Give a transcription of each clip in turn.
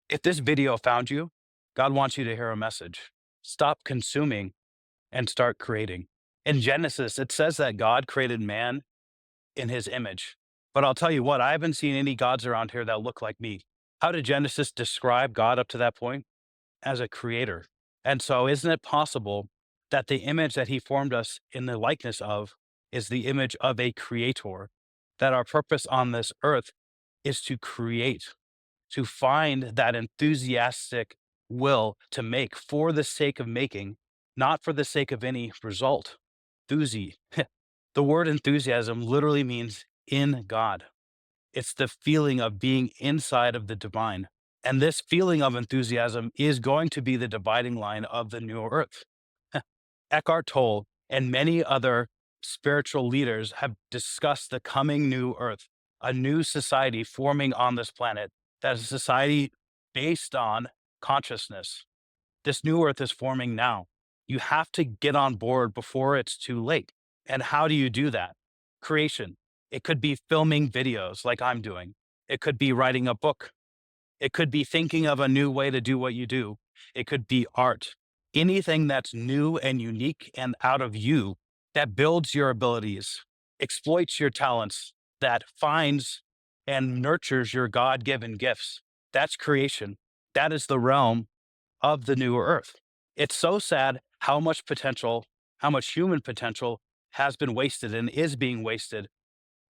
If this video found you, God wants you to hear a message. Stop consuming and start creating. In Genesis, it says that God created man in his image. But I'll tell you what, I haven't seen any gods around here that look like me. How did Genesis describe God up to that point? As a creator. And so, isn't it possible that the image that he formed us in the likeness of is the image of a creator? That our purpose on this earth is to create, to find that enthusiastic will to make for the sake of making, not for the sake of any result. Enthusi. The word enthusiasm literally means in God. It's the feeling of being inside of the divine. And this feeling of enthusiasm is going to be the dividing line of the new earth. Eckhart Tolle and many other spiritual leaders have discussed the coming new earth, a new society forming on this planet that is a society based on consciousness. This new earth is forming now. You have to get on board before it's too late. And how do you do that? Creation. It could be filming videos like I'm doing. It could be writing a book. It could be thinking of a new way to do what you do. It could be art. Anything that's new and unique and out of you that builds your abilities, exploits your talents, that finds and nurtures your God given gifts. That's creation. That is the realm of the new earth. It's so sad how much potential, how much human potential has been wasted and is being wasted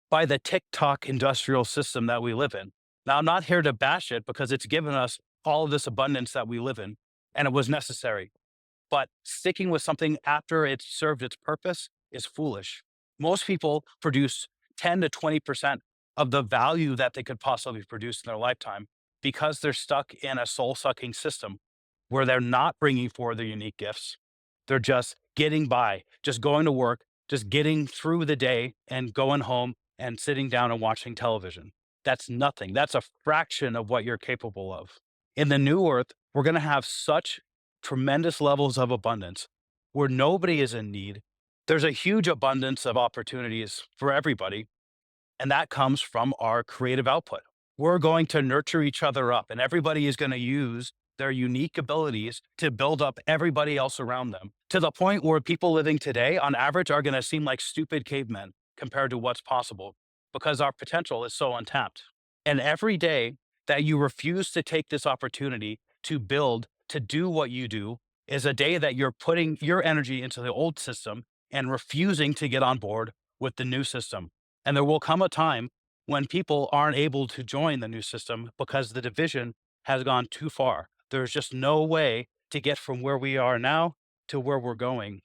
by the TikTok industrial system that we live in. Now, I'm not here to bash it because it's given us all of this abundance that we live in, and it was necessary. But sticking with something after it's served its purpose is foolish. Most people produce 10 to 20% of the value that they could possibly produce in their lifetime because they're stuck in a soul sucking system where they're not bringing forward their unique gifts. They're just getting by, just going to work, just getting through the day and going home and sitting down and watching television. That's nothing. That's a fraction of what you're capable of. In the new earth, we're going to have such tremendous levels of abundance where nobody is in need. There's a huge abundance of opportunities for everybody, and that comes from our creative output. We're going to nurture each other up, and everybody is going to use their unique abilities to build up everybody else around them to the point where people living today, on average, are going to seem like stupid cavemen compared to what's possible because our potential is so untapped. And every day that you refuse to take this opportunity to build, to do what you do, is a day that you're putting your energy into the old system and refusing to get on board with the new system. And there will come a time when people aren't able to join the new system because the division has gone too far. There's just no way to get from where we are now to where we're going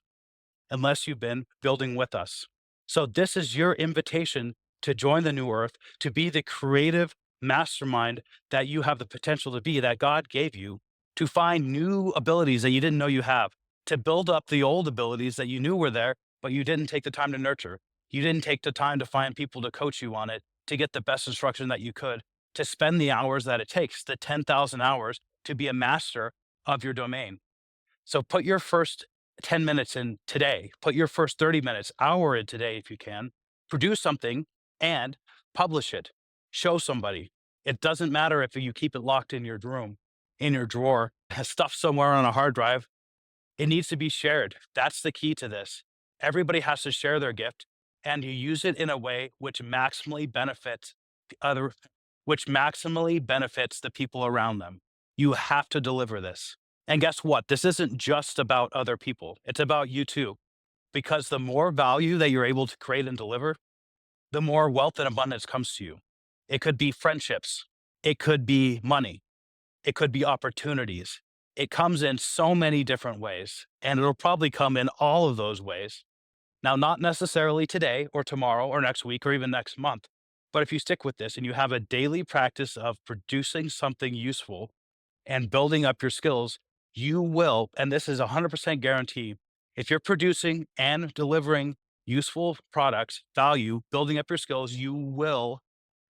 unless you've been building with us. So, this is your invitation to join the new earth, to be the creative mastermind that you have the potential to be, that God gave you, to find new abilities that you didn't know you have, to build up the old abilities that you knew were there, but you didn't take the time to nurture. You didn't take the time to find people to coach you on it, to get the best instruction that you could, to spend the hours that it takes, the 10,000 hours to be a master of your domain. So put your first 10 minutes in today, put your first 30 minutes, hour in today if you can, produce something and publish it. Show somebody. It doesn't matter if you keep it locked in your room, in your drawer, stuffed somewhere on a hard drive. It needs to be shared. That's the key to this. Everybody has to share their gift and you use it in a way which maximally benefits the other, which maximally benefits the people around them. You have to deliver this. And guess what? This isn't just about other people. It's about you too. Because the more value that you're able to create and deliver, the more wealth and abundance comes to you. It could be friendships. It could be money. It could be opportunities. It comes in so many different ways, and it'll probably come in all of those ways. Now, not necessarily today or tomorrow or next week or even next month, but if you stick with this and you have a daily practice of producing something useful and building up your skills, you will, and this is 100% guarantee, if you're producing and delivering useful products, value, building up your skills, you will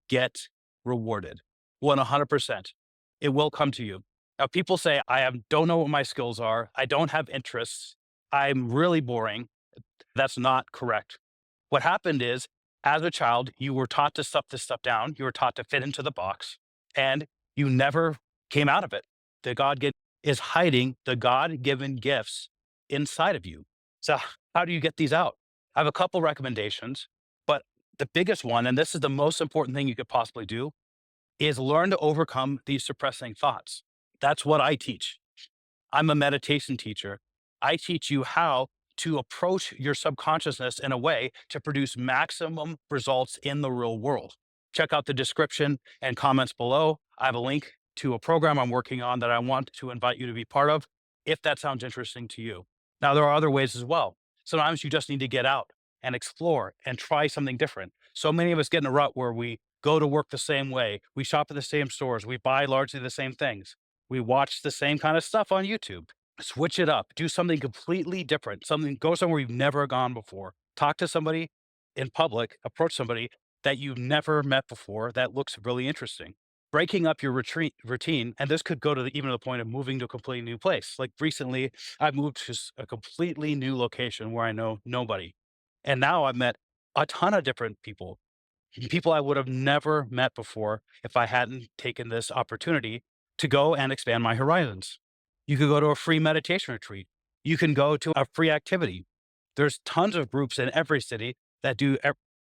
get rewarded 100%. It will come to you. Now, people say, don't know what my skills are. I don't have interests. I'm really boring. That's not correct. What happened is, as a child, you were taught to stuff this stuff down. You were taught to fit into the box, and you never came out of it. The God given is hiding the God given gifts inside of you. So, how do you get these out? I have a couple recommendations, but the biggest one, and this is the most important thing you could possibly do, is learn to overcome these suppressing thoughts. That's what I teach. I'm a meditation teacher. I teach you how to approach your subconsciousness in a way to produce maximum results in the real world. Check out the description and comments below. I have a link to a program I'm working on that I want to invite you to be part of if that sounds interesting to you. Now, there are other ways as well. Sometimes you just need to get out and explore and try something different. So many of us get in a rut where we go to work the same way, we shop at the same stores, we buy largely the same things, we watch the same kind of stuff on YouTube. Switch it up, do something completely different, something, go somewhere you've never gone before. Talk to somebody in public, approach somebody that you've never met before that looks really interesting. Breaking up your retreat routine, and this could go to even to the point of moving to a completely new place. Like recently, I moved to a completely new location where I know nobody. And now I've met a ton of different people I would have never met before if I hadn't taken this opportunity to go and expand my horizons. You could go to a free meditation retreat. You can go to a free activity. There's tons of groups in every city that do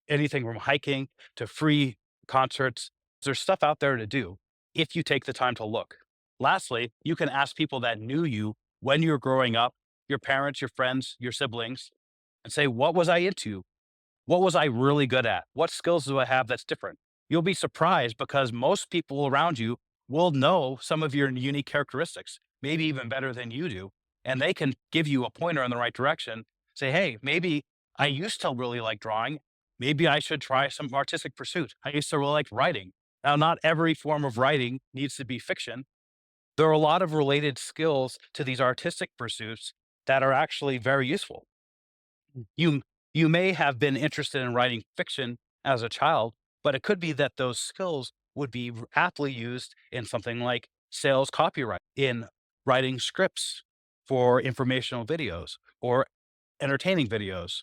anything from hiking to free concerts. There's stuff out there to do if you take the time to look. Lastly, you can ask people that knew you when you were growing up, your parents, your friends, your siblings, and say, what was I into? What was I really good at? What skills do I have that's different? You'll be surprised because most people around you will know some of your unique characteristics, maybe even better than you do. And they can give you a pointer in the right direction. Say, hey, maybe I used to really like drawing. Maybe I should try some artistic pursuit. I used to really like writing. Now, not every form of writing needs to be fiction. There are a lot of related skills to these artistic pursuits that are actually very useful. You you may have been interested in writing fiction as a child, but it could be that those skills would be aptly used in something like sales copyright, in writing scripts for informational videos or entertaining videos.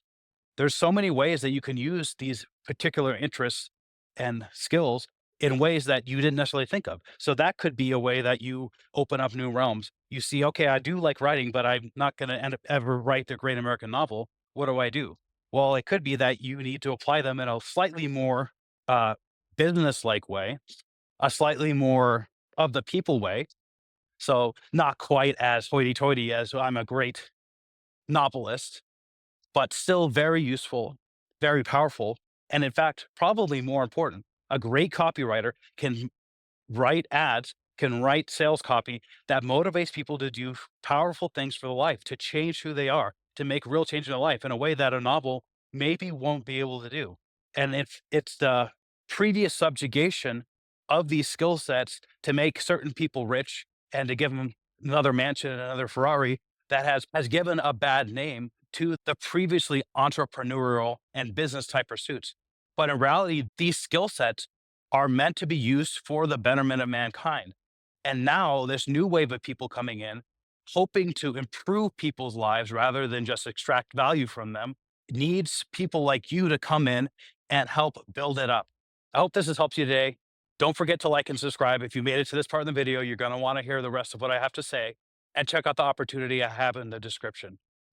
There's so many ways that you can use these particular interests and skills in ways that you didn't necessarily think of. So that could be a way that you open up new realms. You see, okay, I do like writing, but I'm not going to end up ever write the great American novel. What do I do? Well, it could be that you need to apply them in a slightly more uh, business-like way, a slightly more of the people way. So not quite as hoity-toity as I'm a great novelist, but still very useful, very powerful, and in fact, probably more important. A great copywriter can write ads, can write sales copy that motivates people to do powerful things for their life, to change who they are, to make real change in their life in a way that a novel maybe won't be able to do. And it's the previous subjugation of these skill sets to make certain people rich and to give them another mansion and another Ferrari that has given a bad name to the previously entrepreneurial and business type pursuits. But in reality, these skill sets are meant to be used for the betterment of mankind. And now this new wave of people coming in, hoping to improve people's lives rather than just extract value from them, needs people like you to come in and help build it up. I hope this has helped you today. Don't forget to like and subscribe. If you made it to this part of the video, you're going to want to hear the rest of what I have to say, and check out the opportunity I have in the description.